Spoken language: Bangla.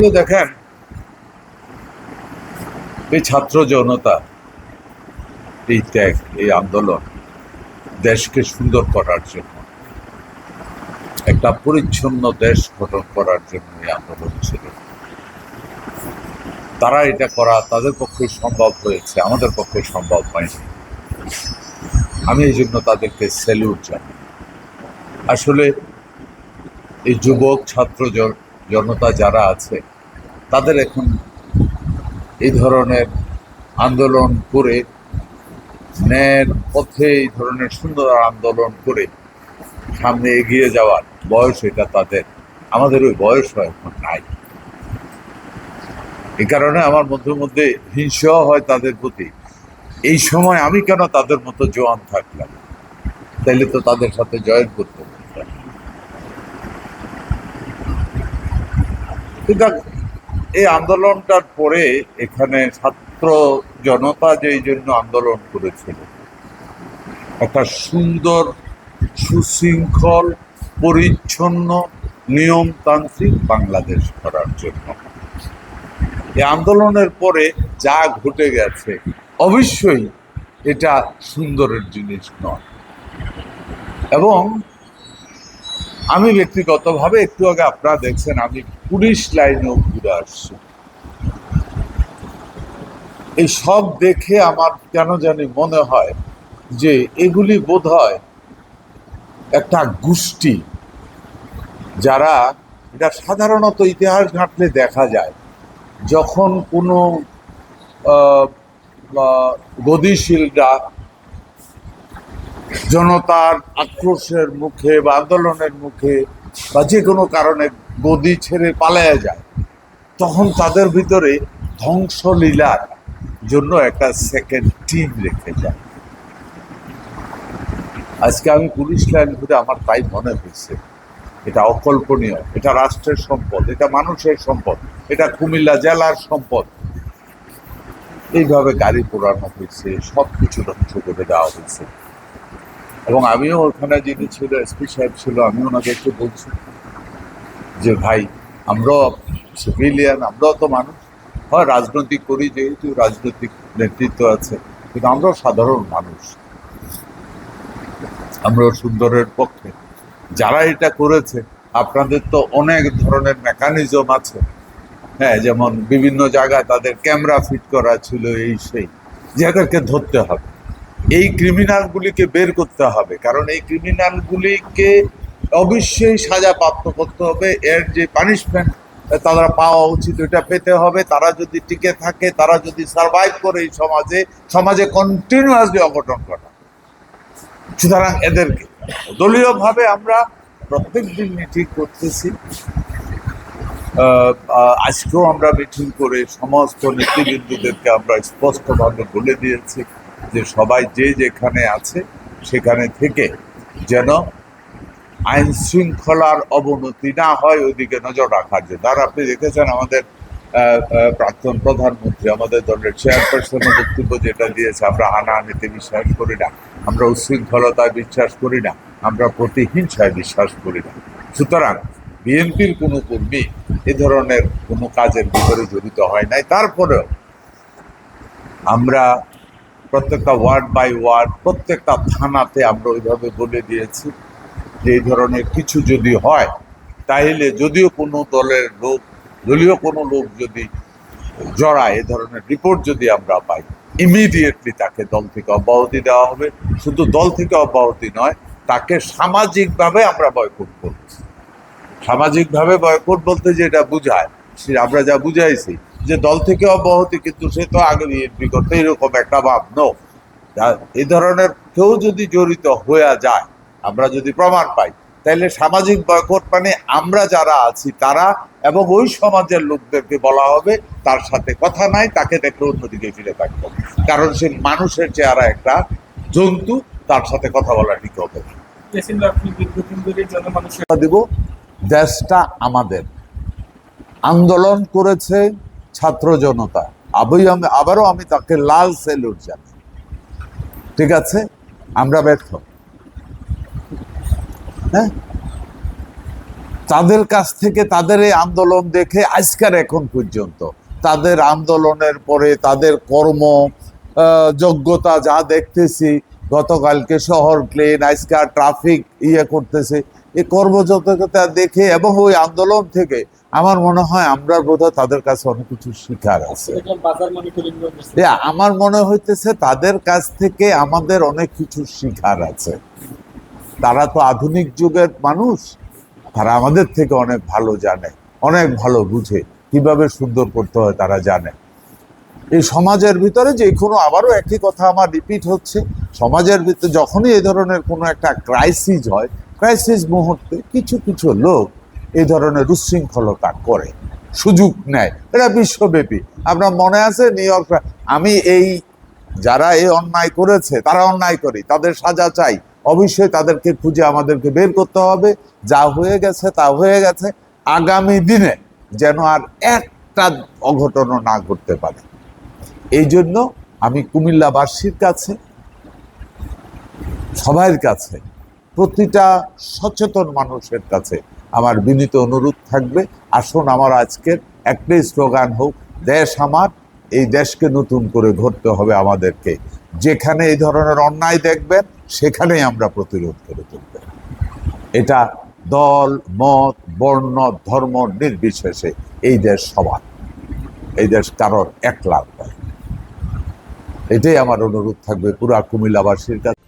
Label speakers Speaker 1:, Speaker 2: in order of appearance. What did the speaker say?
Speaker 1: তো দেখেন, এই ছাত্র জনতা, এই ত্যাগ, এই আন্দোলন দেশকে সুন্দর করার জন্য, একটা পরিচ্ছন্ন দেশ গঠন করার জন্য এই আন্দোলন ছিল। তারা এটা করা তাদের পক্ষে সম্ভব হয়েছে, আমাদের পক্ষে সম্ভব হয়নি। আমি এই জন্য তাদেরকে স্যালুট জানাই। আসলে এই যুবক ছাত্র জনতা যারা আছে, তাদের এখন এই ধরনের আন্দোলন করে, ন্যায়ের পথে এই ধরনের সুন্দর আন্দোলন করে সামনে এগিয়ে যাওয়ার বয়স এটা তাদের। আমাদের ওই বয়সও এখন নাই। এই কারণে আমার মধ্যে হিংসাও হয় তাদের প্রতি। এই সময় আমি কেন তাদের মতো জোয়ান থাকলাম? তাইলে তো তাদের সাথে জয়েন করতে পারতাম। কিন্তু এই আন্দোলনটার পরে এখানে ছাত্র জনতা যেই জন্য আন্দোলন করেছিল, একটা সুন্দর, সুশৃঙ্খল, পরিচ্ছন্ন, নিয়মতান্ত্রিক বাংলাদেশ করার জন্য। এই আন্দোলনের পরে যা ঘটে গেছে, অবশ্যই এটা সুন্দরের জিনিস নয়। এবং আমি ব্যক্তিগতভাবে একটু আগে আপনারা দেখছেন, আমি পুলিশ লাইনেও ঘুরে আসছি। এই সব দেখে আমার কেন জানি মনে হয় যে এগুলি বোধহয় একটা গোষ্ঠী, যারা, এটা সাধারণত ইতিহাস ঘাঁটলে দেখা যায়, যখন কোনো গতিশীলরা জনতার আক্রোশের মুখে বা আন্দোলনের মুখে বা যে কোনো কারণে গদি ছেড়ে পালায়া যায়, তখন তাদের ভিতরে ধ্বংসলীলার জন্য একটা সেকেন্ড টিম রেখে যায়। আজকে আমি পুলিশ লাইন ঘুরে আমার তাই মনে হয়েছে, এটা অকল্পনীয়। এটা রাষ্ট্রের সম্পদ, এটা মানুষের সম্পদ, এটা কুমিল্লা জেলার সম্পদ। এইভাবে গাড়ি পোড়ানো হয়েছে, সব কিছু ধ্বংস করে দেওয়া হয়েছে। এবং আমিও ওখানে যিনি ছিল, এসপি সাহেব ছিল, আমি ওনাকে একটু বলছি যে ভাই, আমরাও সিভিলিয়ান, আমরাও তো মানুষ, হয় রাজনৈতিক করি, যেহেতু রাজনৈতিক নেতৃত্ব আছে, কিন্তু আমরাও সাধারণ মানুষ, আমরাও সুন্দরের পক্ষে। যারা এটা করেছে, আপনাদের তো অনেক ধরনের মেকানিজম আছে, হ্যাঁ, যেমন বিভিন্ন জায়গায় তাদের ক্যামেরা ফিট করা ছিল, এই সেই, যাদেরকে ধরতে হবে, এই ক্রিমিনালগুলিকে বের করতে হবে। কারণ এই ক্রিমিনালগুলিকে অবশ্যই সাজা প্রাপ্ত করতে হবে। এর যে পানিশমেন্ট তারা পাওয়া উচিত, এটা পেতে হবে। তারা যদি টিকে থাকে, তারা যদি সার্ভাইভ করে এই সমাজে কন্টিনিউয়াসলি অঘটন ঘটা। সুতরাং এদেরকে দলীয়ভাবে আমরা প্রত্যেক দিন মিটিং করতেছি। আজকেও আমরা মিটিং করে সমস্ত নেতৃবৃন্দদেরকে আমরা স্পষ্টভাবে বলে দিয়েছি যে সবাই যে যেখানে আছে সেখানে থেকে যেন আইন শৃঙ্খলার অবনতি না হয়, ওইদিকে নজর রাখার জন্য। আর আপনি দেখেছেন আমাদের প্রাক্তন প্রধানমন্ত্রী, আমাদের দলের চেয়ারপারসনের বক্তব্য যেটা দিয়েছে, আমরা হানাহানিতে বিশ্বাস করি না, আমরা উশৃঙ্খলতায় বিশ্বাস করি না, আমরা প্রতিহিংসায় বিশ্বাস করি না। সুতরাং বিএনপির কোনো কর্মী এ ধরনের কোনো কাজের ভিতরে জড়িত হয় নাই। তারপরেও আমরা প্রত্যেকটা ওয়ার্ড বাই ওয়ার্ড, প্রত্যেকটা থানাতে আমরা ওইভাবে বলে দিয়েছি যে এই ধরনের কিছু যদি হয়, তাহলে যদিও কোনো দলের লোক, দলীয় কোনো লোক যদি জড়ায়, এ ধরনের রিপোর্ট যদি আমরা পাই, ইমিডিয়েটলি তাকে দল থেকে অব্যাহতি দেওয়া হবে। শুধু দল থেকে অব্যাহতি নয়, তাকে সামাজিকভাবে আমরা বয়কট করব। সামাজিকভাবে বয়কট বলতে যেটা বুঝায়, আমরা যা বুঝাইছি যে দল থেকে অব্যাহতি, কিন্তু সে তো আগে বিএনপি করতে, এরকম একটা ভাব নো। এই ধরনের কেউ যদি জড়িত হয়ে যায়, আমরা যদি প্রমাণ পাই, তাহলে সামাজিক বয়কট মানে আমরা যারা আছি তারা এবং ওই সমাজের লোকদেরকে বলা হবে তার সাথে কথা নাই, তাকে দেখলে অন্যদিকে ফিরে থাকবো। কারণ সে মানুষের চেহারা একটা জন্তু, তার সাথে কথা বলা ঠিক হবে না। দিব, দেশটা আমাদের। আন্দোলন করেছে ছাত্র জনতা, আবারও আমি তাকে লাল স্যালুট জানাই। ঠিক আছে, আমরা ব্যর্থ, হ্যাঁ, তাদের কাছ থেকে তাদের এই আন্দোলন দেখে আজকের এখন পর্যন্ত তাদের আন্দোলনের পরে তাদের কর্ম যোগ্যতা যা দেখতেছি, গতকালকে শহর ক্লিন, আজকাল ট্রাফিক করতেছে, এই কর্মযোগ্যতা দেখে এবং ওই আন্দোলন থেকে আমার মনে হয় আমরা বোধহয় তাদের কাছে অনেক কিছু শিখার আছে। আমার মনে হইতেছে তাদের কাছ থেকে আমাদের অনেক কিছু শিখার আছে। তারা তো আধুনিক যুগের মানুষ, তারা আমাদের থেকে অনেক ভালো জানে, অনেক ভালো বুঝে, কিভাবে সুন্দর করতে হয় তারা জানে। এই সমাজের ভিতরে যে কোনো, আবারও একই কথা আমার রিপিট হচ্ছে, সমাজের ভিতরে যখনই এই ধরনের কোনো একটা ক্রাইসিস হয়, ক্রাইসিস মুহূর্তে কিছু কিছু লোক এই ধরনের উচ্ছৃঙ্খলতা করে, সুযোগ নেয়। এটা বিশ্বব্যাপী। আপনার মনে আছে নিউ ইয়র্ক, আমি এই যারা এই অন্যায় করেছে, তারা অন্যায় করি, তাদের সাজা চাই, অবশ্যই তাদেরকে খুঁজে আমাদেরকে বের করতে হবে। যা হয়ে গেছে তা হয়ে গেছে, আগামী দিনে যেন আর একটা অঘটনও না ঘটতে পারে। এই জন্য আমি কুমিল্লাবাসীর কাছে, সবার কাছে, প্রতিটা সচেতন মানুষের কাছে আমার বিনীত অনুরোধ থাকবে, আসুন আমার আজকের একটাই স্লোগান হোক, দেশ আমার, এই দেশকে নতুন করে গড়তে হবে আমাদেরকে। যেখানে এই ধরনের অন্যায় দেখবেন সেখানেই আমরা প্রতিরোধ করে তুলব। এটা দল, মত, বর্ণ, ধর্ম নির্বিশেষে এই দেশ সবার, এই দেশ কারোর একলা নয়। এটাই আমার অনুরোধ থাকবে পুরা কুমিল্লাবাসীর কাছে।